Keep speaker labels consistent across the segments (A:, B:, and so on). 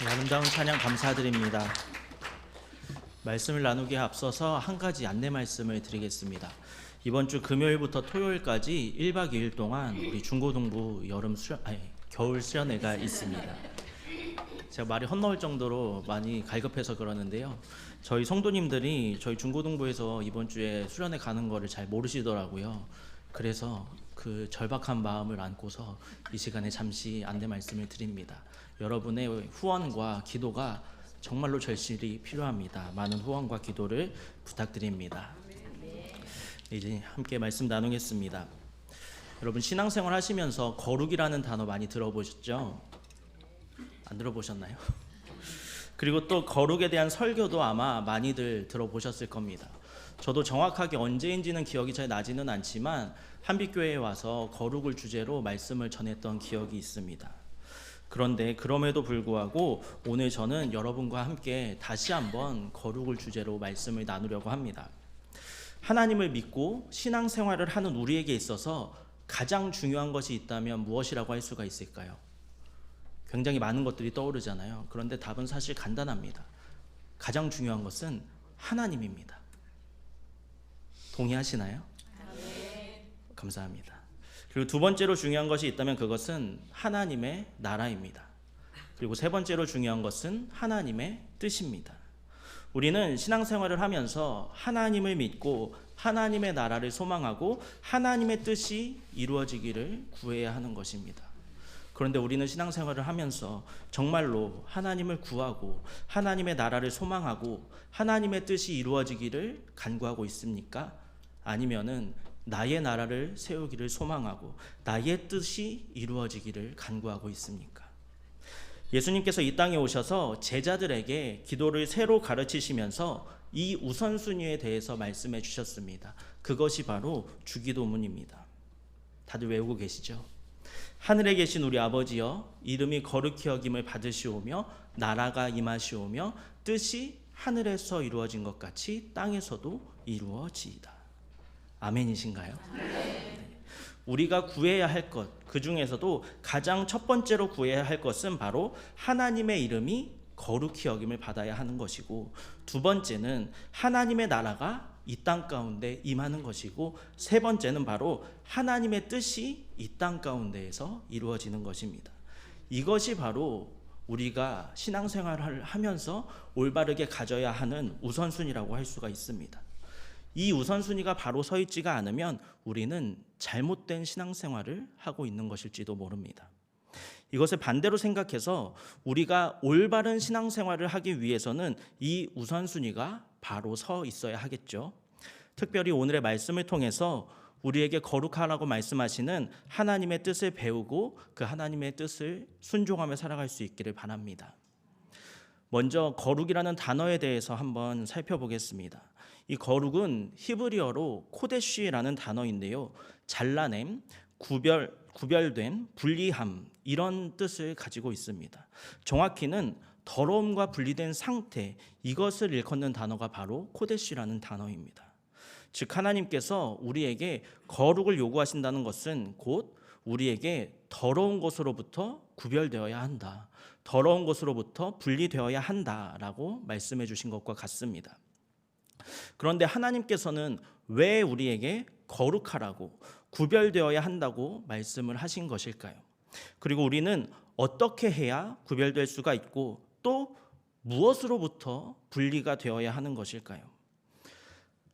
A: 아름다운 찬양 감사드립니다. 말씀을 나누기에 앞서서 한 가지 안내 말씀을 드리겠습니다. 이번 주 금요일부터 토요일까지 1박 2일 동안 우리 중고등부 겨울 수련회가 있습니다. 제가 말이 헛나올 정도로 많이 갈급해서 그러는데요. 저희 성도님들이 저희 중고등부에서 이번 주에 수련회 가는 거를 잘 모르시더라고요. 그래서 그 절박한 마음을 안고서 이 시간에 잠시 안내 말씀을 드립니다. 여러분의 후원과 기도가 정말로 절실히 필요합니다. 많은 후원과 기도를 부탁드립니다. 이제 함께 말씀 나누겠습니다. 여러분 신앙생활 하시면서 거룩이라는 단어 많이 들어보셨죠? 안 들어보셨나요? 그리고 또 거룩에 대한 설교도 아마 많이들 들어보셨을 겁니다. 저도 정확하게 언제인지는 기억이 잘 나지는 않지만 한빛교회에 와서 거룩을 주제로 말씀을 전했던 기억이 있습니다. 그런데 그럼에도 불구하고 오늘 저는 여러분과 함께 다시 한번 거룩을 주제로 말씀을 나누려고 합니다. 하나님을 믿고 신앙생활을 하는 우리에게 있어서 가장 중요한 것이 있다면 무엇이라고 할 수가 있을까요? 굉장히 많은 것들이 떠오르잖아요. 그런데 답은 사실 간단합니다. 가장 중요한 것은 하나님입니다. 동의하시나요? 네. 감사합니다. 그리고 두 번째로 중요한 것이 있다면 그것은 하나님의 나라입니다. 그리고 세 번째로 중요한 것은 하나님의 뜻입니다. 우리는 신앙생활을 하면서 하나님을 믿고 하나님의 나라를 소망하고 하나님의 뜻이 이루어지기를 구해야 하는 것입니다. 그런데 우리는 신앙생활을 하면서 정말로 하나님을 구하고 하나님의 나라를 소망하고 하나님의 뜻이 이루어지기를 간구하고 있습니까? 아니면은 나의 나라를 세우기를 소망하고 나의 뜻이 이루어지기를 간구하고 있습니까? 예수님께서 이 땅에 오셔서 제자들에게 기도를 새로 가르치시면서 이 우선순위에 대해서 말씀해 주셨습니다. 그것이 바로 주기도문입니다. 다들 외우고 계시죠? 하늘에 계신 우리 아버지여, 이름이 거룩히 여김을 받으시오며 나라가 임하시오며 뜻이 하늘에서 이루어진 것 같이 땅에서도 이루어지이다. 아멘이신가요? 네. 우리가 구해야 할 것, 그 중에서도 가장 첫 번째로 구해야 할 것은 바로 하나님의 이름이 거룩히 여김을 받아야 하는 것이고, 두 번째는 하나님의 나라가 이 땅 가운데 임하는 것이고, 세 번째는 바로 하나님의 뜻이 이 땅 가운데에서 이루어지는 것입니다. 이것이 바로 우리가 신앙생활을 하면서 올바르게 가져야 하는 우선순위라고 할 수가 있습니다. 이 우선순위가 바로 서 있지가 않으면 우리는 잘못된 신앙생활을 하고 있는 것일지도 모릅니다. 이것을 반대로 생각해서 우리가 올바른 신앙생활을 하기 위해서는 이 우선순위가 바로 서 있어야 하겠죠. 특별히 오늘의 말씀을 통해서 우리에게 거룩하라고 말씀하시는 하나님의 뜻을 배우고 그 하나님의 뜻을 순종하며 살아갈 수 있기를 바랍니다. 먼저 거룩이라는 단어에 대해서 한번 살펴보겠습니다. 이 거룩은 히브리어로 코데쉬라는 단어인데요. 잘라냄, 구별됨, 분리함 이런 뜻을 가지고 있습니다. 정확히는 더러움과 분리된 상태, 이것을 일컫는 단어가 바로 코데쉬라는 단어입니다. 즉 하나님께서 우리에게 거룩을 요구하신다는 것은 곧 우리에게 더러운 것으로부터 구별되어야 한다, 더러운 것으로부터 분리되어야 한다라고 말씀해 주신 것과 같습니다. 그런데 하나님께서는 왜 우리에게 거룩하라고 구별되어야 한다고 말씀을 하신 것일까요? 그리고 우리는 어떻게 해야 구별될 수가 있고 또 무엇으로부터 분리가 되어야 하는 것일까요?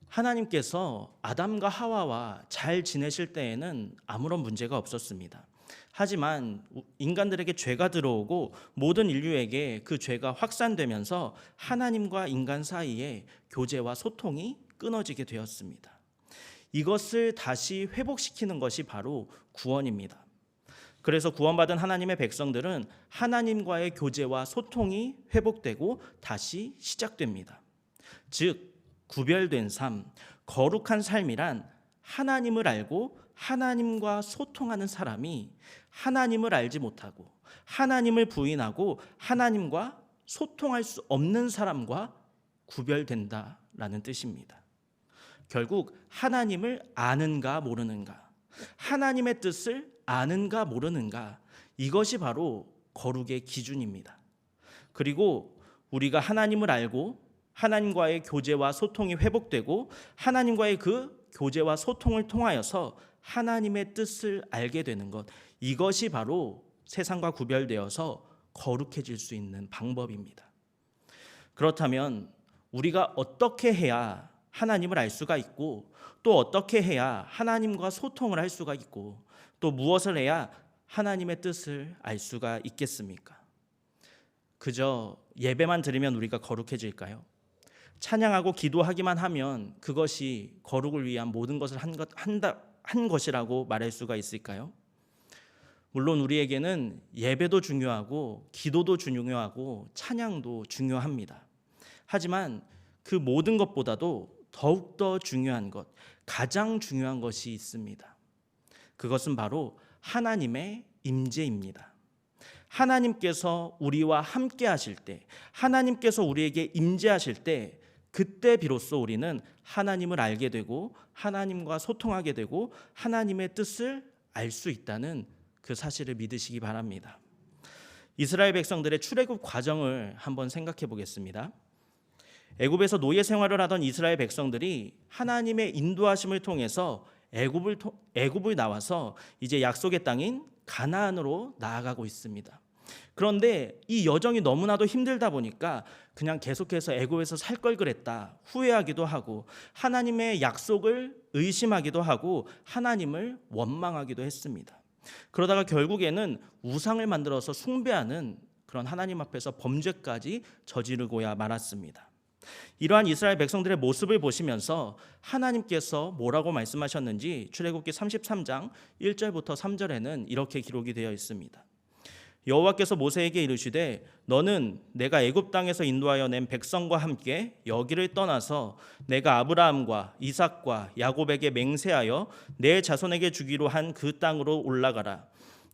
A: 하나님께서 아담과 하와와 잘 지내실 때에는 아무런 문제가 없었습니다. 하지만 인간들에게 죄가 들어오고 모든 인류에게 그 죄가 확산되면서 하나님과 인간 사이에 교제와 소통이 끊어지게 되었습니다. 이것을 다시 회복시키는 것이 바로 구원입니다. 그래서 구원받은 하나님의 백성들은 하나님과의 교제와 소통이 회복되고 다시 시작됩니다. 즉 구별된 삶, 거룩한 삶이란 하나님을 알고 하나님과 소통하는 사람이 하나님을 알지 못하고 하나님을 부인하고 하나님과 소통할 수 없는 사람과 구별된다라는 뜻입니다. 결국 하나님을 아는가 모르는가, 하나님의 뜻을 아는가 모르는가, 이것이 바로 거룩의 기준입니다. 그리고 우리가 하나님을 알고 하나님과의 교제와 소통이 회복되고 하나님과의 그 교제와 소통을 통하여서 하나님의 뜻을 알게 되는 것, 이것이 바로 세상과 구별되어서 거룩해질 수 있는 방법입니다. 그렇다면 우리가 어떻게 해야 하나님을 알 수가 있고, 또 어떻게 해야 하나님과 소통을 할 수가 있고, 또 무엇을 해야 하나님의 뜻을 알 수가 있겠습니까? 그저 예배만 드리면 우리가 거룩해질까요? 찬양하고 기도하기만 하면 그것이 거룩을 위한 모든 것을 한 것이라고 말할 수가 있을까요? 물론 우리에게는 예배도 중요하고 기도도 중요하고 찬양도 중요합니다. 하지만 그 모든 것보다도 더욱더 중요한 것, 가장 중요한 것이 있습니다. 그것은 바로 하나님의 임재입니다. 하나님께서 우리와 함께 하실 때, 하나님께서 우리에게 임재하실 때, 그때 비로소 우리는 하나님을 알게 되고 하나님과 소통하게 되고 하나님의 뜻을 알 수 있다는 그 사실을 믿으시기 바랍니다. 이스라엘 백성들의 출애굽 과정을 한번 생각해 보겠습니다. 애굽에서 노예 생활을 하던 이스라엘 백성들이 하나님의 인도하심을 통해서 애굽을 나와서 이제 약속의 땅인 가나안으로 나아가고 있습니다. 그런데 이 여정이 너무나도 힘들다 보니까 그냥 계속해서 애굽에서 살 걸 그랬다 후회하기도 하고, 하나님의 약속을 의심하기도 하고 하나님을 원망하기도 했습니다. 그러다가 결국에는 우상을 만들어서 숭배하는 그런 하나님 앞에서 범죄까지 저지르고야 말았습니다. 이러한 이스라엘 백성들의 모습을 보시면서 하나님께서 뭐라고 말씀하셨는지 출애굽기 33장 1절부터 3절에는 이렇게 기록이 되어 있습니다. 여호와께서 모세에게 이르시되 너는 내가 애굽 땅에서 인도하여 낸 백성과 함께 여기를 떠나서 내가 아브라함과 이삭과 야곱에게 맹세하여 내 자손에게 주기로 한 그 땅으로 올라가라.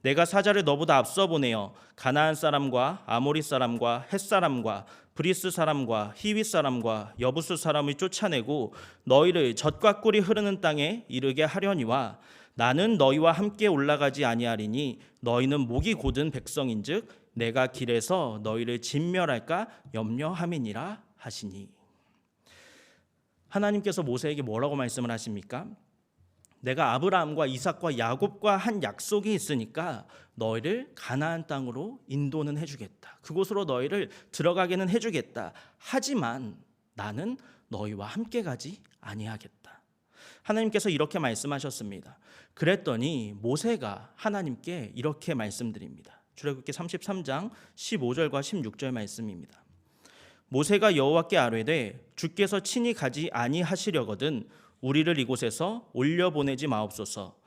A: 내가 사자를 너보다 앞서 보내어 가나안 사람과 아모리 사람과 헷 사람과 브리스 사람과 히윗 사람과 여부스 사람을 쫓아내고 너희를 젖과 꿀이 흐르는 땅에 이르게 하려니와 나는 너희와 함께 올라가지 아니하리니 너희는 목이 곧은 백성인즉 내가 길에서 너희를 진멸할까 염려함이니라 하시니. 하나님께서 모세에게 뭐라고 말씀을 하십니까? 내가 아브라함과 이삭과 야곱과 한 약속이 있으니까 너희를 가나안 땅으로 인도는 해주겠다. 그곳으로 너희를 들어가게는 해주겠다. 하지만 나는 너희와 함께 가지 아니하겠다. 하나님께서 이렇게 말씀하셨습니다. 그랬더니 모세가 하나님께 이렇게 말씀드립니다. 출애굽기 33장 15절과 16절 말씀입니다. 모세가 여호와께 아뢰되 주께서 친히 가지 아니하시려거든 우리를 이곳에서 올려보내지 마옵소서.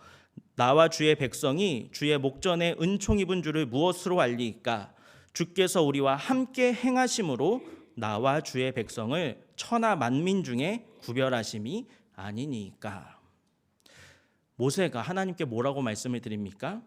A: 나와 주의 백성이 주의 목전에 은총 입은 줄을 무엇으로 알리이까? 주께서 우리와 함께 행하심으로 나와 주의 백성을 천하 만민 중에 구별하심이 아니니까. 모세가 하나님께 뭐라고 말씀을 드립니까?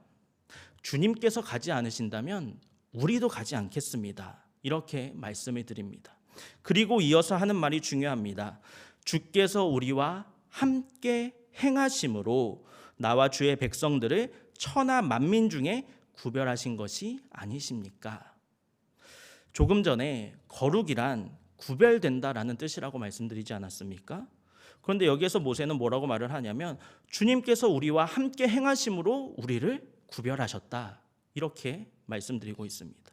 A: 주님께서 가지 않으신다면 우리도 가지 않겠습니다. 이렇게 말씀을 드립니다. 그리고 이어서 하는 말이 중요합니다. 주께서 우리와 함께 행하심으로 나와 주의 백성들을 천하 만민 중에 구별하신 것이 아니십니까? 조금 전에 거룩이란 구별된다라는 뜻이라고 말씀드리지 않았습니까? 그런데 여기에서 모세는 뭐라고 말을 하냐면 주님께서 우리와 함께 행하심으로 우리를 구별하셨다. 이렇게 말씀드리고 있습니다.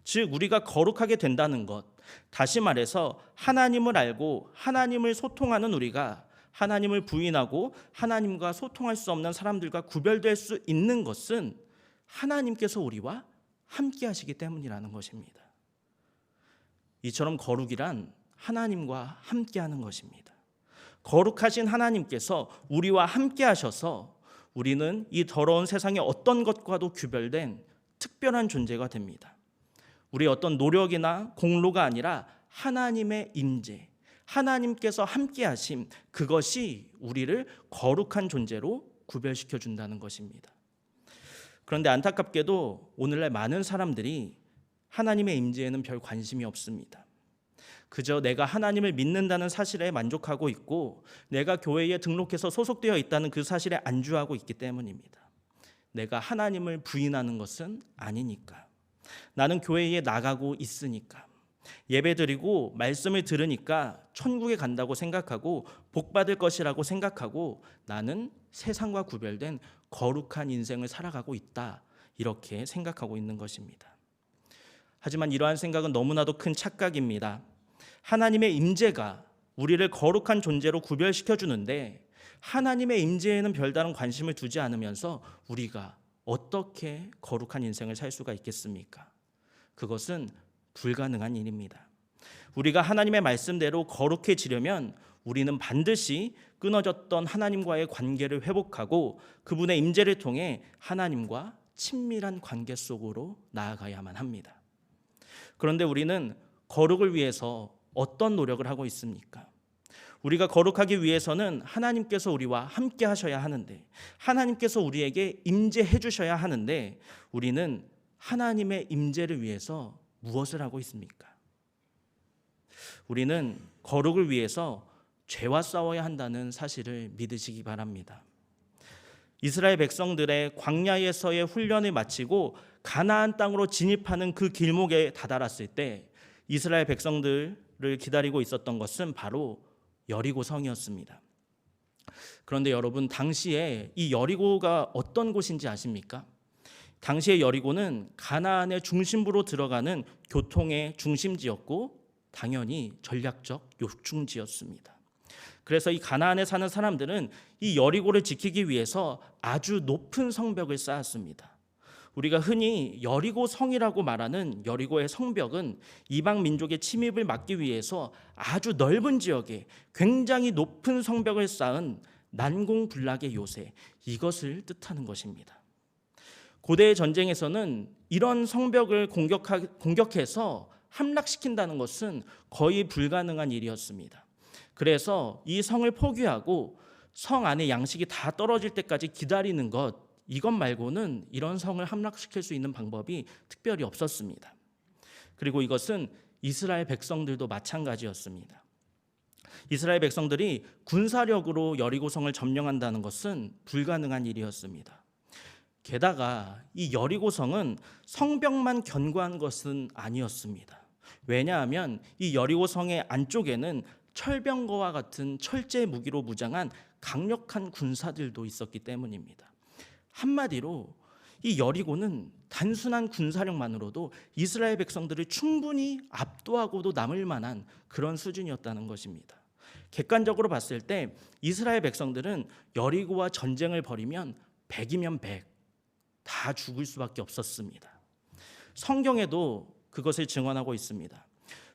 A: 즉 우리가 거룩하게 된다는 것, 다시 말해서 하나님을 알고 하나님을 소통하는 우리가 하나님을 부인하고 하나님과 소통할 수 없는 사람들과 구별될 수 있는 것은 하나님께서 우리와 함께 하시기 때문이라는 것입니다. 이처럼 거룩이란 하나님과 함께 하는 것입니다. 거룩하신 하나님께서 우리와 함께 하셔서 우리는 이 더러운 세상의 어떤 것과도 구별된 특별한 존재가 됩니다. 우리의 어떤 노력이나 공로가 아니라 하나님의 임재, 하나님께서 함께 하심, 그것이 우리를 거룩한 존재로 구별시켜 준다는 것입니다. 그런데 안타깝게도 오늘날 많은 사람들이 하나님의 임재에는 별 관심이 없습니다. 그저 내가 하나님을 믿는다는 사실에 만족하고 있고 내가 교회에 등록해서 소속되어 있다는 그 사실에 안주하고 있기 때문입니다. 내가 하나님을 부인하는 것은 아니니까. 나는 교회에 나가고 있으니까, 예배드리고 말씀을 들으니까 천국에 간다고 생각하고 복받을 것이라고 생각하고 나는 세상과 구별된 거룩한 인생을 살아가고 있다, 이렇게 생각하고 있는 것입니다. 하지만 이러한 생각은 너무나도 큰 착각입니다. 하나님의 임재가 우리를 거룩한 존재로 구별시켜 주는데 하나님의 임재에는 별다른 관심을 두지 않으면서 우리가 어떻게 거룩한 인생을 살 수가 있겠습니까? 그것은 불가능한 일입니다. 우리가 하나님의 말씀대로 거룩해지려면 우리는 반드시 끊어졌던 하나님과의 관계를 회복하고 그분의 임재를 통해 하나님과 친밀한 관계 속으로 나아가야만 합니다. 그런데 우리는 거룩을 위해서 어떤 노력을 하고 있습니까? 우리가 거룩하기 위해서는 하나님께서 우리와 함께 하셔야 하는데, 하나님께서 우리에게 임재해 주셔야 하는데, 우리는 하나님의 임재를 위해서 무엇을 하고 있습니까? 우리는 거룩을 위해서 죄와 싸워야 한다는 사실을 믿으시기 바랍니다. 이스라엘 백성들의 광야에서의 훈련을 마치고 가나안 땅으로 진입하는 그 길목에 다다랐을 때 이스라엘 백성들을 기다리고 있었던 것은 바로 여리고 성이었습니다. 그런데 여러분, 당시에 이 여리고가 어떤 곳인지 아십니까? 당시의 여리고는 가나안의 중심부로 들어가는 교통의 중심지였고 당연히 전략적 요충지였습니다. 그래서 이 가나안에 사는 사람들은 이 여리고를 지키기 위해서 아주 높은 성벽을 쌓았습니다. 우리가 흔히 여리고 성이라고 말하는 여리고의 성벽은 이방 민족의 침입을 막기 위해서 아주 넓은 지역에 굉장히 높은 성벽을 쌓은 난공불락의 요새, 이것을 뜻하는 것입니다. 고대의 전쟁에서는 이런 성벽을 공격해서 함락시킨다는 것은 거의 불가능한 일이었습니다. 그래서 이 성을 포기하고 성 안에 양식이 다 떨어질 때까지 기다리는 것, 이것 말고는 이런 성을 함락시킬 수 있는 방법이 특별히 없었습니다. 그리고 이것은 이스라엘 백성들도 마찬가지였습니다. 이스라엘 백성들이 군사력으로 여리고성을 점령한다는 것은 불가능한 일이었습니다. 게다가 이 여리고성은 성벽만 견고한 것은 아니었습니다. 왜냐하면 이 여리고성의 안쪽에는 철병거와 같은 철제 무기로 무장한 강력한 군사들도 있었기 때문입니다. 한마디로 이 여리고는 단순한 군사력만으로도 이스라엘 백성들을 충분히 압도하고도 남을 만한 그런 수준이었다는 것입니다. 객관적으로 봤을 때 이스라엘 백성들은 여리고와 전쟁을 벌이면 100이면 100, 다 죽을 수밖에 없었습니다. 성경에도 그것을 증언하고 있습니다.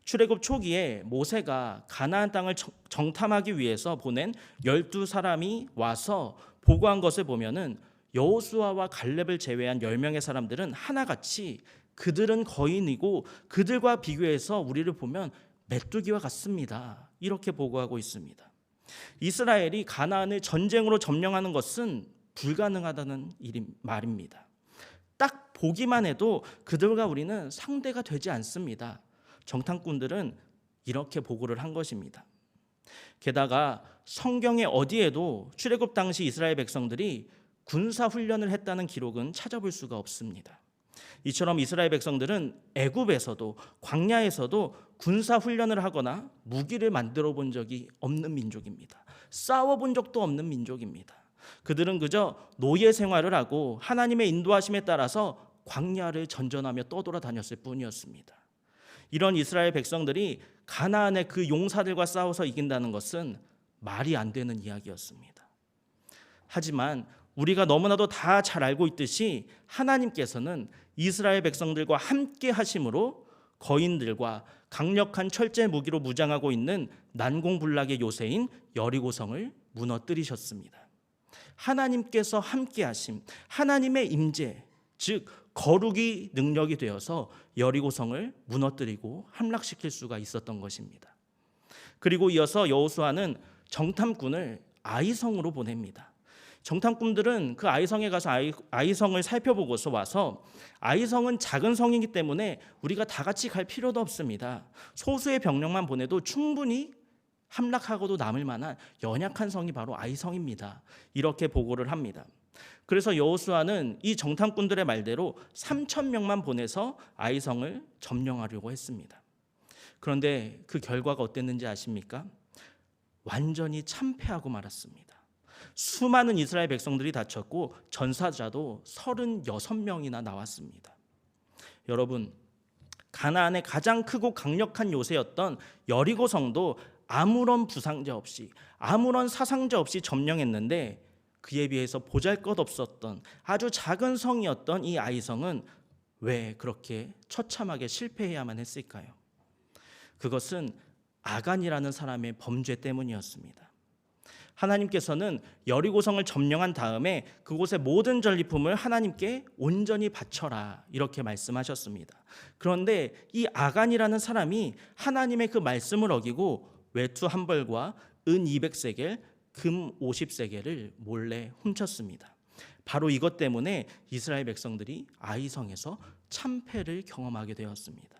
A: 출애굽 초기에 모세가 가나안 땅을 정탐하기 위해서 보낸 12사람이 와서 보고한 것을 보면은 여호수아와 갈렙을 제외한 10명의 사람들은 하나같이 그들은 거인이고 그들과 비교해서 우리를 보면 메뚜기와 같습니다, 이렇게 보고하고 있습니다. 이스라엘이 가나안을 전쟁으로 점령하는 것은 불가능하다는 말입니다. 딱 보기만 해도 그들과 우리는 상대가 되지 않습니다. 정탐꾼들은 이렇게 보고를 한 것입니다. 게다가 성경의 어디에도 출애굽 당시 이스라엘 백성들이 군사 훈련을 했다는 기록은 찾아볼 수가 없습니다. 이처럼 이스라엘 백성들은 애굽에서도 광야에서도 군사 훈련을 하거나 무기를 만들어 본 적이 없는 민족입니다. 싸워 본 적도 없는 민족입니다. 그들은 그저 노예 생활을 하고 하나님의 인도하심에 따라서 광야를 전전하며 떠돌아다녔을 뿐이었습니다. 이런 이스라엘 백성들이 가나안의 그 용사들과 싸워서 이긴다는 것은 말이 안 되는 이야기였습니다. 하지만 우리가 너무나도 다 잘 알고 있듯이 하나님께서는 이스라엘 백성들과 함께 하심으로 거인들과 강력한 철제 무기로 무장하고 있는 난공불락의 요새인 여리고성을 무너뜨리셨습니다. 하나님께서 함께 하심, 하나님의 임재, 즉 거룩이 능력이 되어서 여리고성을 무너뜨리고 함락시킬 수가 있었던 것입니다. 그리고 이어서 여호수아는 정탐꾼을 아이성으로 보냅니다. 정탐꾼들은 그 아이성에 가서 아이성을 살펴보고서 와서 아이성은 작은 성이기 때문에 우리가 다 같이 갈 필요도 없습니다. 소수의 병력만 보내도 충분히 함락하고도 남을 만한 연약한 성이 바로 아이성입니다, 이렇게 보고를 합니다. 그래서 여호수아는 이 정탐꾼들의 말대로 3,000명만 보내서 아이성을 점령하려고 했습니다. 그런데 그 결과가 어땠는지 아십니까? 완전히 참패하고 말았습니다. 수많은 이스라엘 백성들이 다쳤고 전사자도 36명이나 나왔습니다. 여러분, 가나안의 가장 크고 강력한 요새였던 여리고 성도 아무런 부상자 없이, 아무런 사상자 없이 점령했는데, 그에 비해서 보잘것없었던 아주 작은 성이었던 이 아이성은 왜 그렇게 처참하게 실패해야만 했을까요? 그것은 아간이라는 사람의 범죄 때문이었습니다. 하나님께서는 여리고성을 점령한 다음에 그곳의 모든 전리품을 하나님께 온전히 바쳐라, 이렇게 말씀하셨습니다. 그런데 이 아간이라는 사람이 하나님의 그 말씀을 어기고 외투 한 벌과 은 200세겔, 금 50세겔을 몰래 훔쳤습니다. 바로 이것 때문에 이스라엘 백성들이 아이성에서 참패를 경험하게 되었습니다.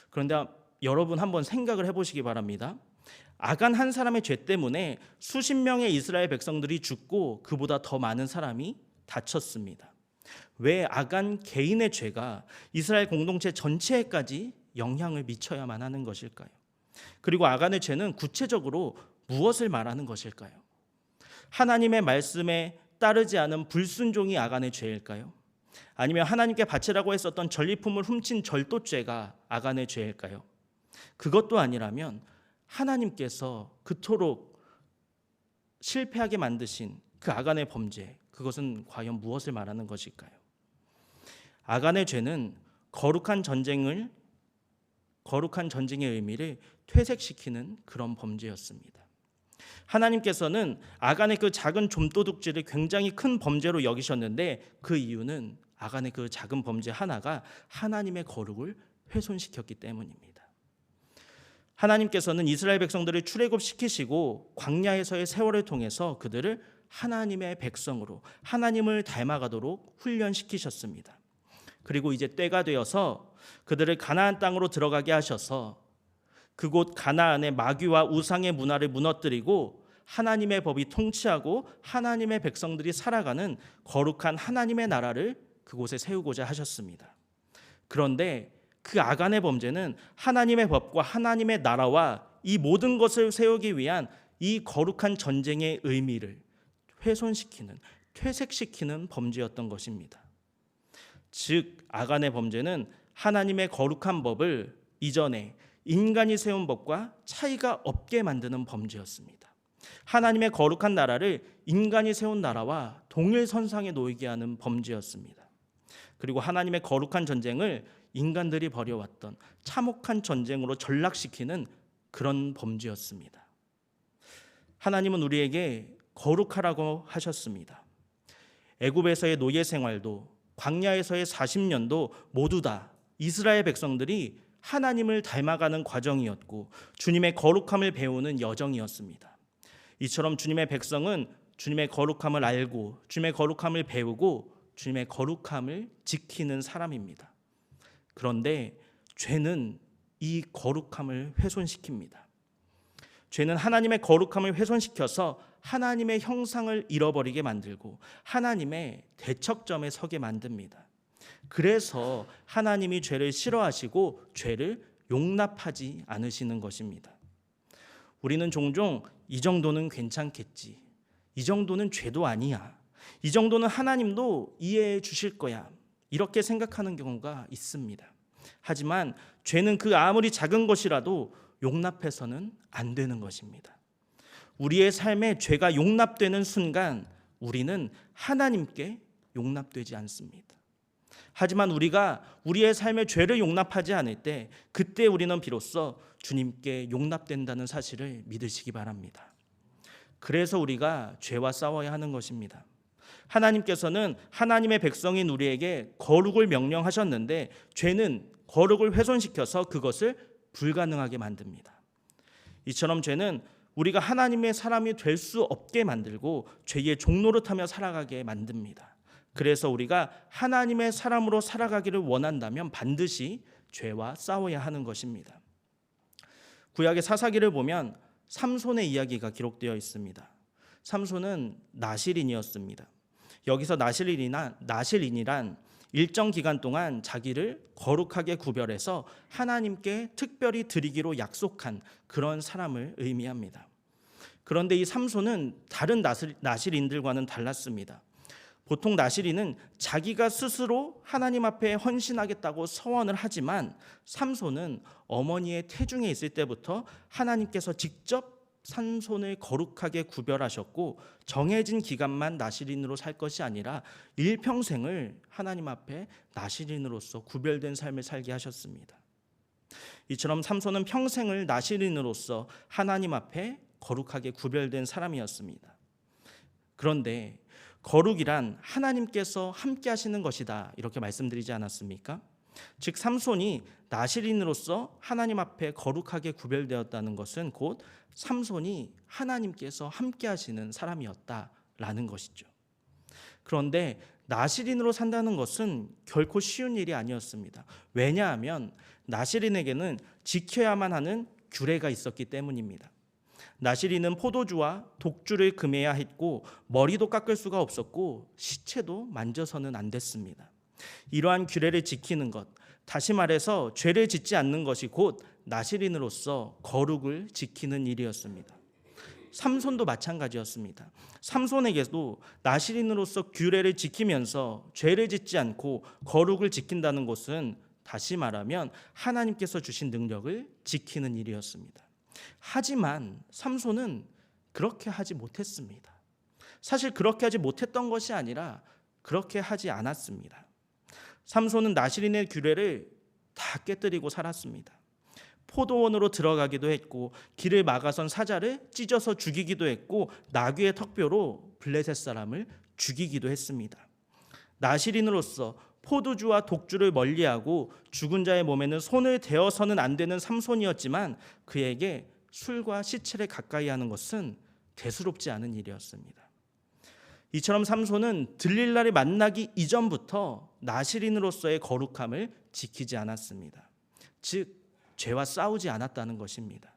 A: 그런데 여러분 한번 생각을 해보시기 바랍니다. 아간 한 사람의 죄 때문에 수십 명의 이스라엘 백성들이 죽고 그보다 더 많은 사람이 다쳤습니다. 왜 아간 개인의 죄가 이스라엘 공동체 전체에까지 영향을 미쳐야만 하는 것일까요? 그리고 아간의 죄는 구체적으로 무엇을 말하는 것일까요? 하나님의 말씀에 따르지 않은 불순종이 아간의 죄일까요? 아니면 하나님께 바치라고 했었던 전리품을 훔친 절도죄가 아간의 죄일까요? 그것도 아니라면 하나님께서 그토록 실패하게 만드신 그 아간의 범죄, 그것은 과연 무엇을 말하는 것일까요? 아간의 죄는 거룩한 전쟁의 의미를 퇴색시키는 그런 범죄였습니다. 하나님께서는 아간의 그 작은 좀도둑질을 굉장히 큰 범죄로 여기셨는데, 그 이유는 아간의 그 작은 범죄 하나가 하나님의 거룩을 훼손시켰기 때문입니다. 하나님께서는 이스라엘 백성들을 출애굽시키시고 광야에서의 세월을 통해서 그들을 하나님의 백성으로, 하나님을 닮아가도록 훈련시키셨습니다. 그리고 이제 때가 되어서 그들을 가나안 땅으로 들어가게 하셔서 그곳 가나안의 마귀와 우상의 문화를 무너뜨리고 하나님의 법이 통치하고 하나님의 백성들이 살아가는 거룩한 하나님의 나라를 그곳에 세우고자 하셨습니다. 그런데 그 아간의 범죄는 하나님의 법과 하나님의 나라와 이 모든 것을 세우기 위한 이 거룩한 전쟁의 의미를 훼손시키는, 퇴색시키는 범죄였던 것입니다. 즉, 아간의 범죄는 하나님의 거룩한 법을 이전에 인간이 세운 법과 차이가 없게 만드는 범죄였습니다. 하나님의 거룩한 나라를 인간이 세운 나라와 동일선상에 놓이게 하는 범죄였습니다. 그리고 하나님의 거룩한 전쟁을 인간들이 벌여왔던 참혹한 전쟁으로 전락시키는 그런 범죄였습니다. 하나님은 우리에게 거룩하라고 하셨습니다. 애굽에서의 노예 생활도 광야에서의 40년도 모두 다 이스라엘 백성들이 하나님을 닮아가는 과정이었고 주님의 거룩함을 배우는 여정이었습니다. 이처럼 주님의 백성은 주님의 거룩함을 알고 주님의 거룩함을 배우고 주님의 거룩함을 지키는 사람입니다. 그런데 죄는 이 거룩함을 훼손시킵니다. 죄는 하나님의 거룩함을 훼손시켜서 하나님의 형상을 잃어버리게 만들고 하나님의 대척점에 서게 만듭니다. 그래서 하나님이 죄를 싫어하시고 죄를 용납하지 않으시는 것입니다. 우리는 종종 이 정도는 괜찮겠지, 이 정도는 죄도 아니야, 이 정도는 하나님도 이해해 주실 거야, 이렇게 생각하는 경우가 있습니다. 하지만 죄는 그 아무리 작은 것이라도 용납해서는 안 되는 것입니다. 우리의 삶에 죄가 용납되는 순간 우리는 하나님께 용납되지 않습니다. 하지만 우리가 우리의 삶에 죄를 용납하지 않을 때 그때 우리는 비로소 주님께 용납된다는 사실을 믿으시기 바랍니다. 그래서 우리가 죄와 싸워야 하는 것입니다. 하나님께서는 하나님의 백성인 우리에게 거룩을 명령하셨는데 죄는 거룩을 훼손시켜서 그것을 불가능하게 만듭니다. 이처럼 죄는 우리가 하나님의 사람이 될 수 없게 만들고 죄의 종노릇하며 살아가게 만듭니다. 그래서 우리가 하나님의 사람으로 살아가기를 원한다면 반드시 죄와 싸워야 하는 것입니다. 구약의 사사기를 보면 삼손의 이야기가 기록되어 있습니다. 삼손은 나실인이었습니다. 여기서 나실인이란 일정 기간 동안 자기를 거룩하게 구별해서 하나님께 특별히 드리기로 약속한 그런 사람을 의미합니다. 그런데 이 삼손은 다른 나실인들과는 달랐습니다. 보통 나실인은 자기가 스스로 하나님 앞에 헌신하겠다고 서원을 하지만 삼손은 어머니의 태중에 있을 때부터 하나님께서 직접 삼손을 거룩하게 구별하셨고 정해진 기간만 나실인으로 살 것이 아니라 일평생을 하나님 앞에 나실인으로서 구별된 삶을 살게 하셨습니다. 이처럼 삼손은 평생을 나실인으로서 하나님 앞에 거룩하게 구별된 사람이었습니다. 그런데 거룩이란 하나님께서 함께 하시는 것이다 이렇게 말씀드리지 않았습니까? 즉 삼손이 나실인으로서 하나님 앞에 거룩하게 구별되었다는 것은 곧 삼손이 하나님께서 함께 하시는 사람이었다라는 것이죠. 그런데 나실인으로 산다는 것은 결코 쉬운 일이 아니었습니다. 왜냐하면 나실인에게는 지켜야만 하는 규례가 있었기 때문입니다. 나실인은 포도주와 독주를 금해야 했고 머리도 깎을 수가 없었고 시체도 만져서는 안 됐습니다. 이러한 규례를 지키는 것, 다시 말해서 죄를 짓지 않는 것이 곧 나실인으로서 거룩을 지키는 일이었습니다. 삼손도 마찬가지였습니다. 삼손에게도 나실인으로서 규례를 지키면서 죄를 짓지 않고 거룩을 지킨다는 것은 다시 말하면 하나님께서 주신 능력을 지키는 일이었습니다. 하지만 삼손은 그렇게 하지 못했습니다. 사실 그렇게 하지 못했던 것이 아니라 그렇게 하지 않았습니다. 삼손은 나실인의 규례를 다 깨뜨리고 살았습니다. 포도원으로 들어가기도 했고 길을 막아선 사자를 찢어서 죽이기도 했고 나귀의 턱뼈로 블레셋 사람을 죽이기도 했습니다. 나실인으로서 포도주와 독주를 멀리하고 죽은 자의 몸에는 손을 대어서는 안 되는 삼손이었지만 그에게 술과 시체를 가까이 하는 것은 대수롭지 않은 일이었습니다. 이처럼 삼손은 들릴라를 만나기 이전부터 나실인으로서의 거룩함을 지키지 않았습니다. 즉 죄와 싸우지 않았다는 것입니다.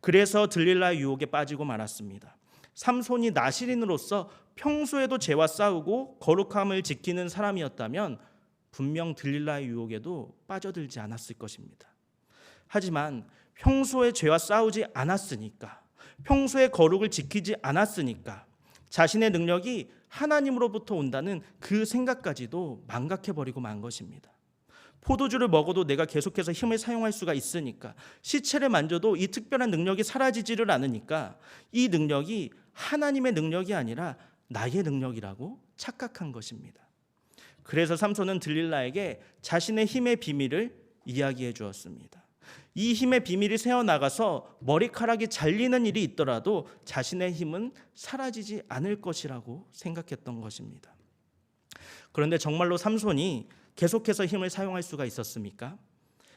A: 그래서 들릴라의 유혹에 빠지고 말았습니다. 삼손이 나실인으로서 평소에도 죄와 싸우고 거룩함을 지키는 사람이었다면 분명 들릴라의 유혹에도 빠져들지 않았을 것입니다. 하지만 평소에 죄와 싸우지 않았으니까, 평소에 거룩을 지키지 않았으니까 자신의 능력이 하나님으로부터 온다는 그 생각까지도 망각해버리고 만 것입니다. 포도주를 먹어도 내가 계속해서 힘을 사용할 수가 있으니까, 시체를 만져도 이 특별한 능력이 사라지지를 않으니까 이 능력이 하나님의 능력이 아니라 나의 능력이라고 착각한 것입니다. 그래서 삼손은 들릴라에게 자신의 힘의 비밀을 이야기해 주었습니다. 이 힘의 비밀이 새어나가서 머리카락이 잘리는 일이 있더라도 자신의 힘은 사라지지 않을 것이라고 생각했던 것입니다. 그런데 정말로 삼손이 계속해서 힘을 사용할 수가 있었습니까?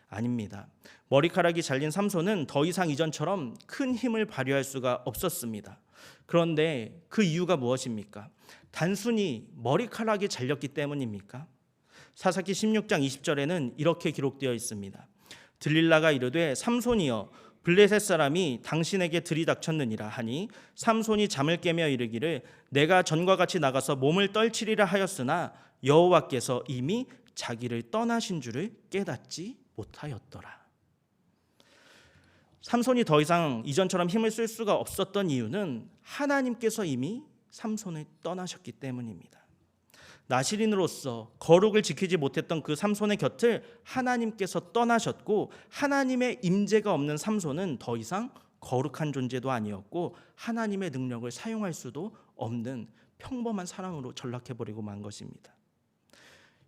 A: 아닙니다. 머리카락이 잘린 삼손은 더 이상 이전처럼 큰 힘을 발휘할 수가 없었습니다. 그런데 그 이유가 무엇입니까? 단순히 머리카락이 잘렸기 때문입니까? 사사기 16장 20절에는 이렇게 기록되어 있습니다. 들릴라가 이르되 삼손이여 블레셋 사람이 당신에게 들이닥쳤느니라 하니 삼손이 잠을 깨며 이르기를 내가 전과 같이 나가서 몸을 떨치리라 하였으나 여호와께서 이미 자기를 떠나신 줄을 깨닫지 못하였더라. 삼손이 더 이상 이전처럼 힘을 쓸 수가 없었던 이유는 하나님께서 이미 삼손을 떠나셨기 때문입니다. 나실인으로서 거룩을 지키지 못했던 그 삼손의 곁을 하나님께서 떠나셨고 하나님의 임재가 없는 삼손은 더 이상 거룩한 존재도 아니었고 하나님의 능력을 사용할 수도 없는 평범한 사람으로 전락해버리고 만 것입니다.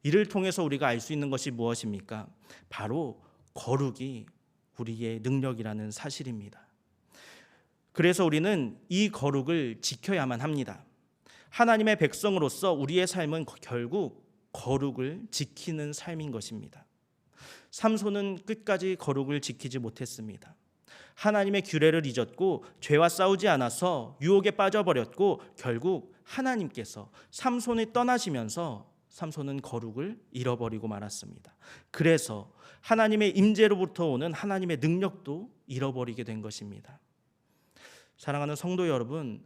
A: 이를 통해서 우리가 알 수 있는 것이 무엇입니까? 바로 거룩이 우리의 능력이라는 사실입니다. 그래서 우리는 이 거룩을 지켜야만 합니다. 하나님의 백성으로서 우리의 삶은 결국 거룩을 지키는 삶인 것입니다. 삼손은 끝까지 거룩을 지키지 못했습니다. 하나님의 규례를 잊었고 죄와 싸우지 않아서 유혹에 빠져버렸고 결국 하나님께서 삼손을 떠나시면서 삼손은 거룩을 잃어버리고 말았습니다. 그래서 하나님의 임재로부터 오는 하나님의 능력도 잃어버리게 된 것입니다. 사랑하는 성도 여러분,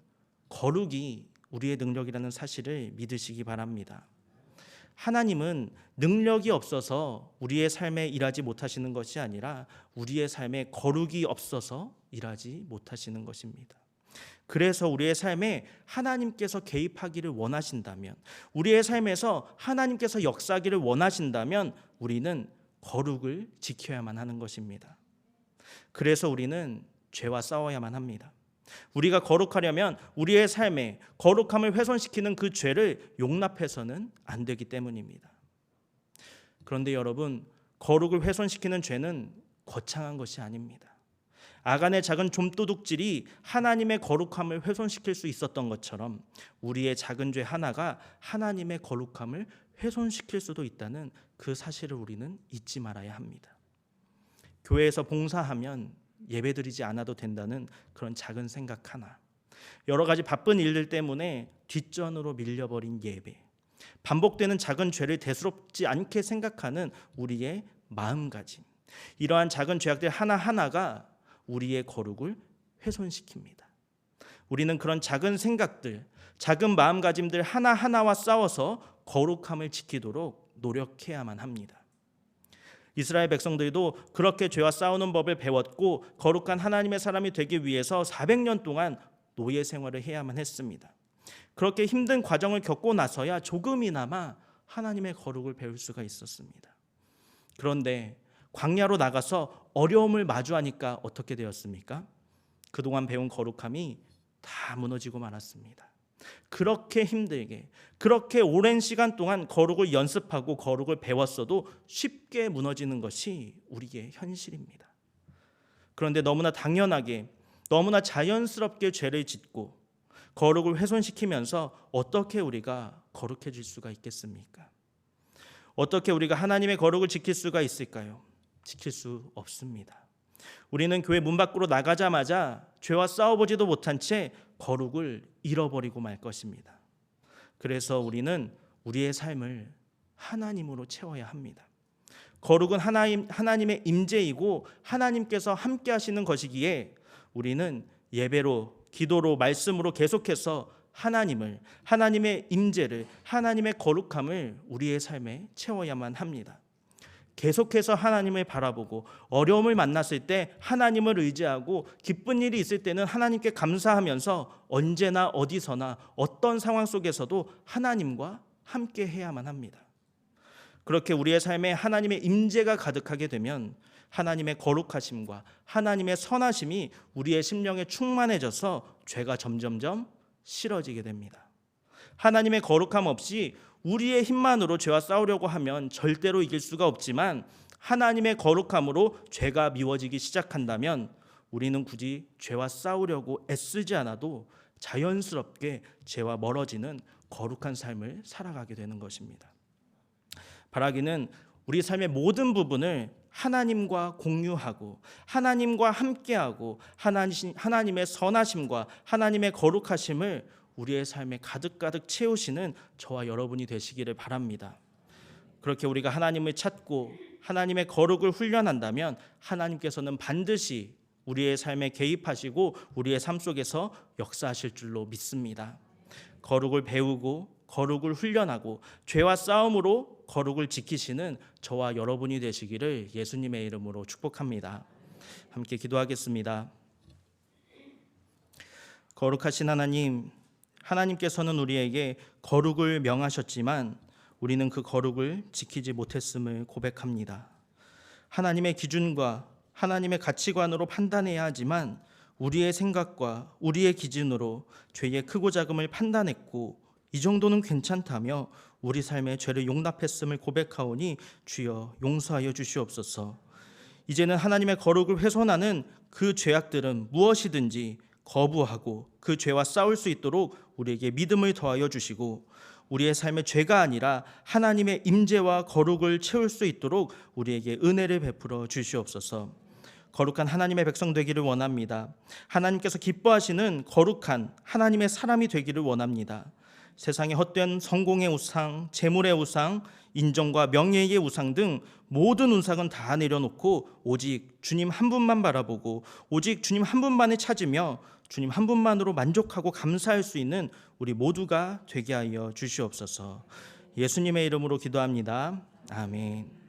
A: 거룩이 우리의 능력이라는 사실을 믿으시기 바랍니다. 하나님은 능력이 없어서 우리의 삶에 일하지 못하시는 것이 아니라 우리의 삶에 거룩이 없어서 일하지 못하시는 것입니다. 그래서 우리의 삶에 하나님께서 개입하기를 원하신다면, 우리의 삶에서 하나님께서 역사하기를 원하신다면 우리는 거룩을 지켜야만 하는 것입니다. 그래서 우리는 죄와 싸워야만 합니다. 우리가 거룩하려면 우리의 삶에 거룩함을 훼손시키는 그 죄를 용납해서는 안 되기 때문입니다. 그런데 여러분, 거룩을 훼손시키는 죄는 거창한 것이 아닙니다. 아간의 작은 좀도둑질이 하나님의 거룩함을 훼손시킬 수 있었던 것처럼 우리의 작은 죄 하나가 하나님의 거룩함을 훼손시킬 수도 있다는 그 사실을 우리는 잊지 말아야 합니다. 교회에서 봉사하면 예배드리지 않아도 된다는 그런 작은 생각 하나, 여러 가지 바쁜 일들 때문에 뒷전으로 밀려버린 예배, 반복되는 작은 죄를 대수롭지 않게 생각하는 우리의 마음가짐, 이러한 작은 죄악들 하나하나가 우리의 거룩을 훼손시킵니다. 우리는 그런 작은 생각들, 작은 마음가짐들 하나하나와 싸워서 거룩함을 지키도록 노력해야만 합니다. 이스라엘 백성들도 그렇게 죄와 싸우는 법을 배웠고 거룩한 하나님의 사람이 되기 위해서 400년 동안 노예 생활을 해야만 했습니다. 그렇게 힘든 과정을 겪고 나서야 조금이나마 하나님의 거룩을 배울 수가 있었습니다. 그런데 광야로 나가서 어려움을 마주하니까 어떻게 되었습니까? 그동안 배운 거룩함이 다 무너지고 말았습니다. 그렇게 힘들게, 그렇게 오랜 시간 동안 거룩을 연습하고 거룩을 배웠어도 쉽게 무너지는 것이 우리의 현실입니다. 그런데 너무나 당연하게, 너무나 자연스럽게 죄를 짓고 거룩을 훼손시키면서 어떻게 우리가 거룩해질 수가 있겠습니까? 어떻게 우리가 하나님의 거룩을 지킬 수가 있을까요? 지킬 수 없습니다. 우리는 교회 문 밖으로 나가자마자 죄와 싸워보지도 못한 채 거룩을 잃어버리고 말 것입니다. 그래서 우리는 우리의 삶을 하나님으로 채워야 합니다. 거룩은 하나님의 임재이고 하나님께서 함께 하시는 것이기에 우리는 예배로, 기도로, 말씀으로 계속해서 하나님의 임재를, 하나님의 거룩함을 우리의 삶에 채워야만 합니다. 계속해서 하나님을 바라보고 어려움을 만났을 때 하나님을 의지하고 기쁜 일이 있을 때는 하나님께 감사하면서 언제나 어디서나 어떤 상황 속에서도 하나님과 함께 해야만 합니다. 그렇게 우리의 삶에 하나님의 임재가 가득하게 되면 하나님의 거룩하심과 하나님의 선하심이 우리의 심령에 충만해져서 죄가 점점점 싫어지게 됩니다. 하나님의 거룩함 없이 우리의 힘만으로 죄와 싸우려고 하면 절대로 이길 수가 없지만 하나님의 거룩함으로 죄가 미워지기 시작한다면 우리는 굳이 죄와 싸우려고 애쓰지 않아도 자연스럽게 죄와 멀어지는 거룩한 삶을 살아가게 되는 것입니다. 바라기는 우리 삶의 모든 부분을 하나님과 공유하고 하나님과 함께하고 하나님의 선하심과 하나님의 거룩하심을 우리의 삶에 가득가득 채우시는 저와 여러분이 되시기를 바랍니다. 그렇게 우리가 하나님을 찾고 하나님의 거룩을 훈련한다면 하나님께서는 반드시 우리의 삶에 개입하시고 우리의 삶 속에서 역사하실 줄로 믿습니다. 거룩을 배우고 거룩을 훈련하고 죄와 싸움으로 거룩을 지키시는 저와 여러분이 되시기를 예수님의 이름으로 축복합니다. 함께 기도하겠습니다. 거룩하신 하나님, 하나님께서는 우리에게 거룩을 명하셨지만 우리는 그 거룩을 지키지 못했음을 고백합니다. 하나님의 기준과 하나님의 가치관으로 판단해야 하지만 우리의 생각과 우리의 기준으로 죄의 크고 작음을 판단했고 이 정도는 괜찮다며 우리 삶의 죄를 용납했음을 고백하오니 주여 용서하여 주시옵소서. 이제는 하나님의 거룩을 훼손하는 그 죄악들은 무엇이든지 거부하고 그 죄와 싸울 수 있도록 우리에게 믿음을 더하여 주시고 우리의 삶의 죄가 아니라 하나님의 임재와 거룩을 채울 수 있도록 우리에게 은혜를 베풀어 주시옵소서. 거룩한 하나님의 백성 되기를 원합니다. 하나님께서 기뻐하시는 거룩한 하나님의 사람이 되기를 원합니다. 세상의 헛된 성공의 우상, 재물의 우상, 인정과 명예의 우상 등 모든 우상은 다 내려놓고 오직 주님 한 분만 바라보고 오직 주님 한 분만을 찾으며 주님 한 분만으로 만족하고 감사할 수 있는 우리 모두가 되게 하여 주시옵소서. 예수님의 이름으로 기도합니다. 아멘.